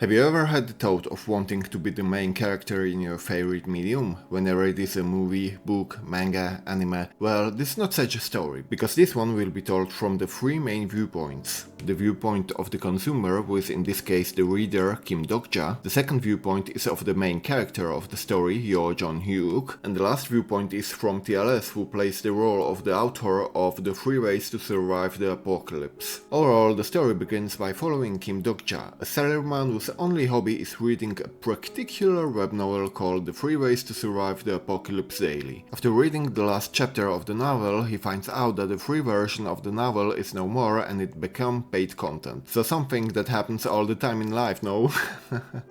Have you ever had the thought of wanting to be the main character in your favorite medium? Whenever it is a movie, book, manga, anime? Well, this is not such a story, because this one will be told from the three main viewpoints. The viewpoint of the consumer, with in this case the reader, Kim Dokja. The second viewpoint is of the main character of the story, Yo Jong-hyuk. And the last viewpoint is from TLS, who plays the role of the author of The 3 Ways to Survive the Apocalypse. Overall, the story begins by following Kim Dokja, a salaryman whose only hobby is reading a particular web novel called The 3 Ways to Survive the Apocalypse daily. After reading the last chapter of the novel, he finds out that the free version of the novel is no more and it become paid content. So something that happens all the time in life, no?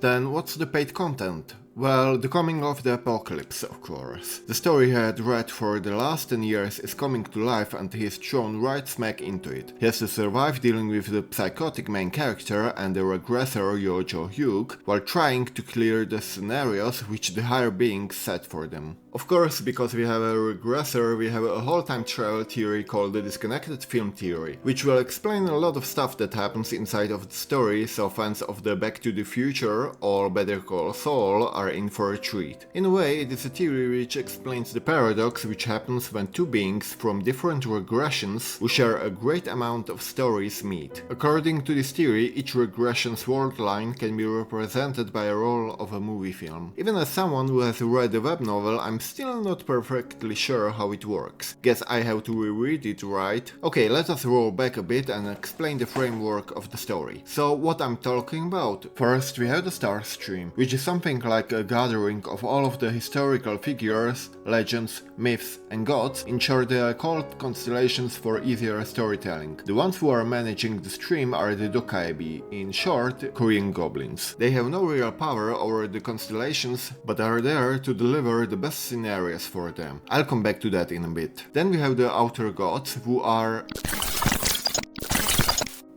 Then what's the paid content? Well, the coming of the apocalypse, of course. The story he had read for the last 10 years is coming to life and he is thrown right smack into it. He has to survive dealing with the psychotic main character and the regressor Yo Jo-hyuk while trying to clear the scenarios which the higher beings set for them. Of course, because we have a regressor, we have a whole time travel theory called the disconnected film theory, which will explain a lot of stuff that happens inside of the story, so fans of the Back to the Future or Better Call Saul are in for a treat. In a way, it is a theory which explains the paradox which happens when two beings from different regressions who share a great amount of stories meet. According to this theory, each regression's world line can be represented by a role of a movie film. Even as someone who has read the web novel, I'm still not perfectly sure how it works. Guess I have to reread it, right? Okay, let us roll back a bit and explain the framework of the story. So, what I'm talking about? First, we have the star stream, which is something like a gathering of all of the historical figures, legends, myths, and gods. In short, they are called constellations for easier storytelling. The ones who are managing the stream are the Dokkaebi, in short, Korean goblins. They have no real power over the constellations, but are there to deliver the best scenarios for them. I'll come back to that in a bit. Then we have the outer gods, who are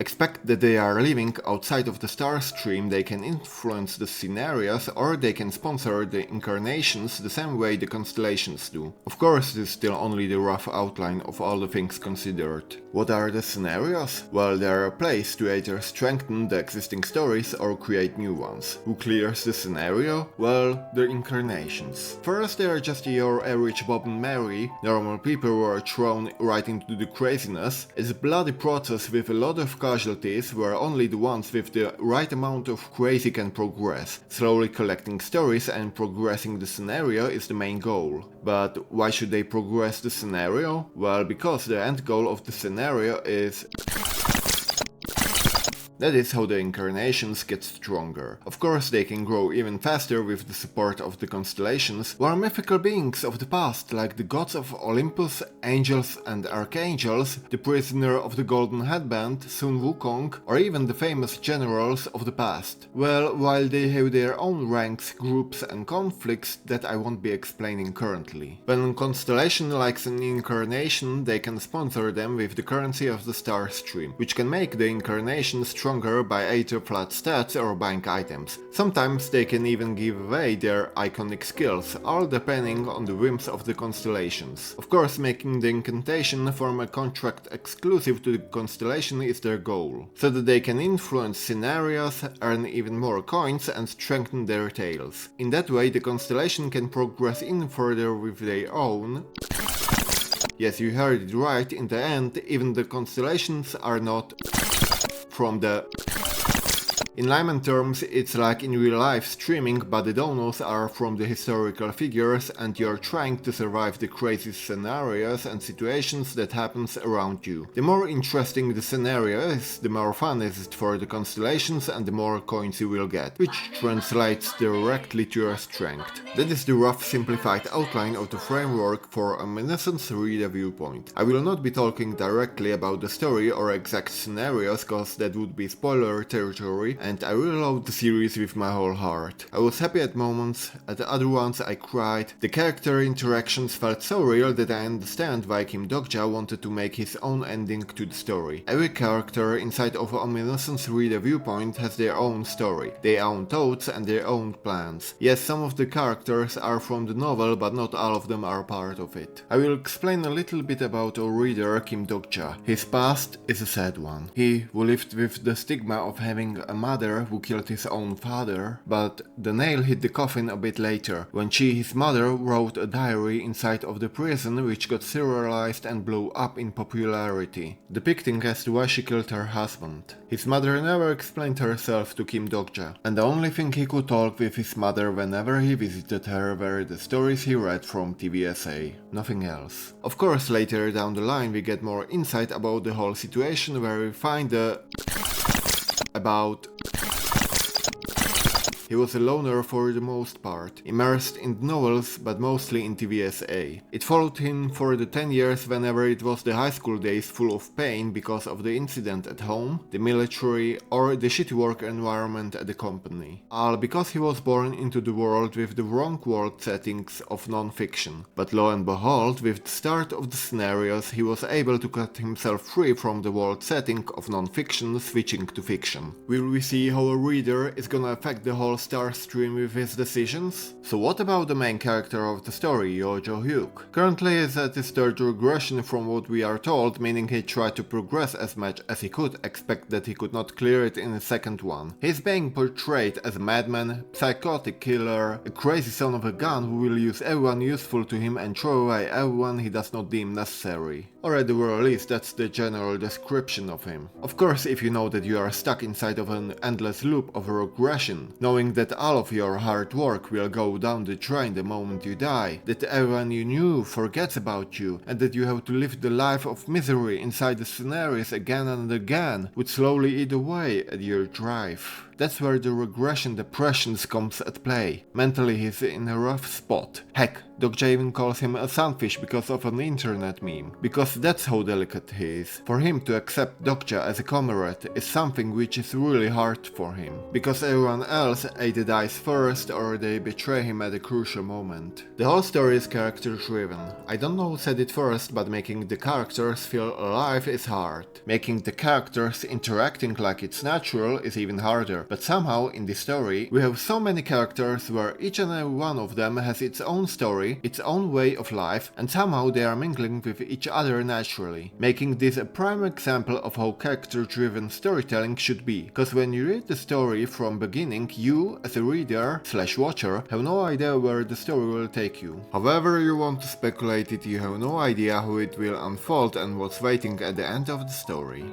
expect that they are living outside of the star stream. They can influence the scenarios or they can sponsor the incarnations the same way the constellations do. Of course, this is still only the rough outline of all the things considered. What are the scenarios? Well, they are a place to either strengthen the existing stories or create new ones. Who clears the scenario? Well, the incarnations. First, they are just your average Bob and Mary, normal people who are thrown right into the craziness. It's a bloody process with a lot of casualties where only the ones with the right amount of crazy can progress. Slowly collecting stories and progressing the scenario is the main goal. But why should they progress the scenario? Well, because the end goal of the scenario is... That is how the incarnations get stronger. Of course, they can grow even faster with the support of the constellations, while mythical beings of the past, like the gods of Olympus, angels and archangels, the prisoner of the golden headband, Sun Wukong, or even the famous generals of the past. Well, while they have their own ranks, groups and conflicts that I won't be explaining currently. When a constellation likes an incarnation, they can sponsor them with the currency of the star stream, which can make the incarnation stronger by either flat stats or buying items. Sometimes they can even give away their iconic skills, all depending on the whims of the constellations. Of course, making the incantation form a contract exclusive to the constellation is their goal, so that they can influence scenarios, earn even more coins and strengthen their tales. In that way, the constellation can progress even further with their own... Yes, you heard it right, in the end, even the constellations are not... from the... In layman terms, it's like in real life streaming, but the donors are from the historical figures and you're trying to survive the crazy scenarios and situations that happens around you. The more interesting the scenario is, the more fun is it for the constellations and the more coins you will get, which translates directly to your strength. That is the rough simplified outline of the framework for Omniscient Reader Viewpoint. I will not be talking directly about the story or exact scenarios, cause that would be spoiler territory, and I really loved the series with my whole heart. I was happy at moments, at other ones I cried. The character interactions felt so real that I understand why Kim Dokja wanted to make his own ending to the story. Every character inside of Omniscient Reader Viewpoint has their own story, their own thoughts and their own plans. Yes, some of the characters are from the novel, but not all of them are part of it. I will explain a little bit about our reader Kim Dokja. His past is a sad one. He, who lived with the stigma of having a mother who killed his own father, but the nail hit the coffin a bit later, when she, his mother, wrote a diary inside of the prison which got serialized and blew up in popularity, depicting as to why she killed her husband. His mother never explained herself to Kim Dokja, and the only thing he could talk with his mother whenever he visited her were the stories he read from TVSA, nothing else. Of course, later down the line we get more insight about the whole situation, where we find about he was a loner for the most part, immersed in novels but mostly in TVSA. It followed him for the 10 years whenever it was the high school days full of pain because of the incident at home, the military, or the shitty work environment at the company. All because he was born into the world with the wrong world settings of non-fiction. But lo and behold, with the start of the scenarios, he was able to cut himself free from the world setting of non-fiction, switching to fiction. Will we see how a reader is gonna affect the whole star stream with his decisions? So what about the main character of the story, Yojo Hyuk? Currently is at his third regression from what we are told, meaning he tried to progress as much as he could, except that he could not clear it in the second one. He is being portrayed as a madman, psychotic killer, a crazy son of a gun who will use everyone useful to him and throw away everyone he does not deem necessary. Or at the very least, that's the general description of him. Of course, if you know that you are stuck inside of an endless loop of regression, knowing that all of your hard work will go down the drain the moment you die, that everyone you knew forgets about you, and that you have to live the life of misery inside the scenarios again and again, would slowly eat away at your drive. That's where the regression depressions comes at play. Mentally he's in a rough spot. Heck, Dokja even calls him a sunfish because of an internet meme. Because that's how delicate he is. For him to accept Dokja as a comrade is something which is really hard for him. Because everyone else either dies first or they betray him at a crucial moment. The whole story is character driven. I don't know who said it first, but making the characters feel alive is hard. Making the characters interacting like it's natural is even harder. But somehow, in this story, we have so many characters where each and every one of them has its own story, its own way of life, and somehow they are mingling with each other naturally, making this a prime example of how character-driven storytelling should be. Cause when you read the story from beginning, you, as a reader/watcher, have no idea where the story will take you. However you want to speculate it, you have no idea how it will unfold and what's waiting at the end of the story.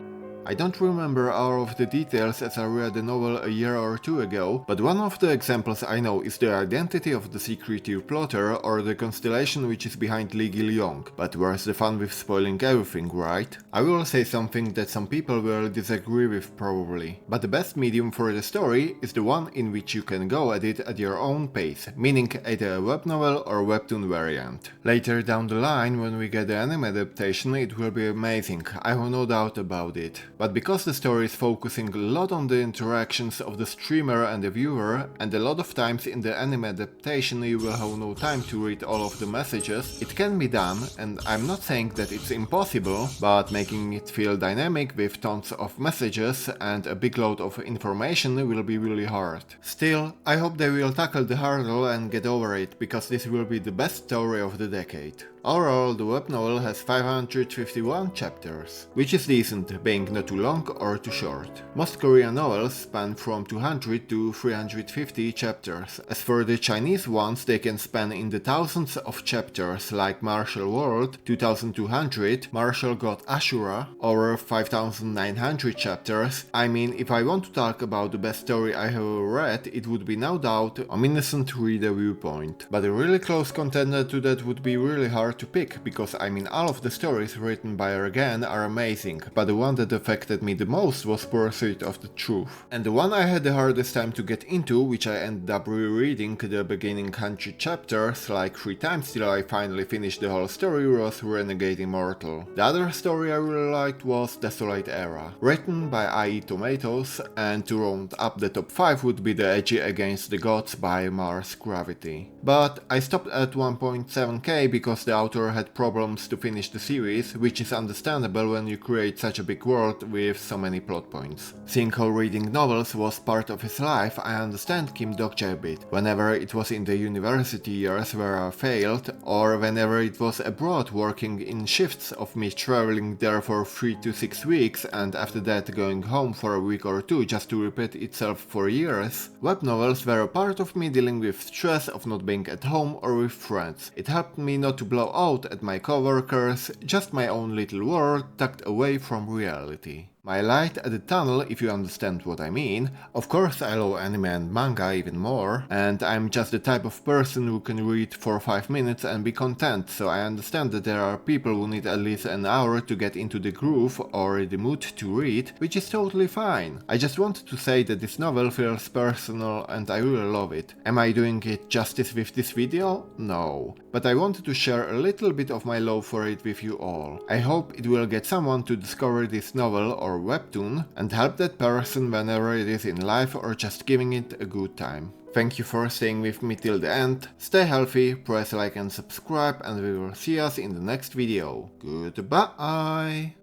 I don't remember all of the details as I read the novel a year or two ago, but one of the examples I know is the identity of the secretive plotter or the constellation which is behind Lee Gil-yong. But where's the fun with spoiling everything, right? I will say something that some people will disagree with probably, but the best medium for the story is the one in which you can go at it at your own pace, meaning either a web novel or webtoon variant. Later down the line, when we get the anime adaptation, it will be amazing, I have no doubt about it. But because the story is focusing a lot on the interactions of the streamer and the viewer, and a lot of times in the anime adaptation you will have no time to read all of the messages, it can be done, and I'm not saying that it's impossible, but making it feel dynamic with tons of messages and a big load of information will be really hard. Still, I hope they will tackle the hurdle and get over it, because this will be the best story of the decade. Overall, the web novel has 551 chapters, which is decent, being not too long or too short. Most Korean novels span from 200 to 350 chapters. As for the Chinese ones, they can span in the thousands of chapters, like Martial World 2200, Martial God Ashura, over 5900 chapters. I mean, if I want to talk about the best story I have read, it would be no doubt Omniscient Reader Viewpoint. But a really close contender to that would be really hard to pick, because I mean all of the stories written by Regan are amazing, but the one that affected me the most was Pursuit of the Truth. And the one I had the hardest time to get into, which I ended up rereading the beginning 100 chapters like 3 times till I finally finished the whole story, was Renegade Immortal. The other story I really liked was Desolate Era, written by IE Tomatoes, and to round up the top 5 would be The Edgy Against the Gods by Mars Gravity. But I stopped at 1.7k because the author had problems to finish the series, which is understandable when you create such a big world with so many plot points. Seeing how reading novels was part of his life, I understand Kim Dokje a bit. Whenever it was in the university years where I failed, or whenever it was abroad working in shifts of me traveling there for 3 to 6 weeks and after that going home for a week or two just to repeat itself for years, web novels were a part of me dealing with stress of not being at home or with friends. It helped me not to blow out at my coworkers, just my own little world tucked away from reality. My light at the tunnel, if you understand what I mean. Of course I love anime and manga even more, and I'm just the type of person who can read for 5 minutes and be content, so I understand that there are people who need at least an hour to get into the groove or the mood to read, which is totally fine. I just wanted to say that this novel feels personal and I really love it. Am I doing it justice with this video? No. But I wanted to share a little bit of my love for it with you all. I hope it will get someone to discover this novel or webtoon and help that person whenever it is in life or just giving it a good time. Thank you for staying with me till the end. Stay healthy, press like and subscribe, and we will see us in the next video. Goodbye!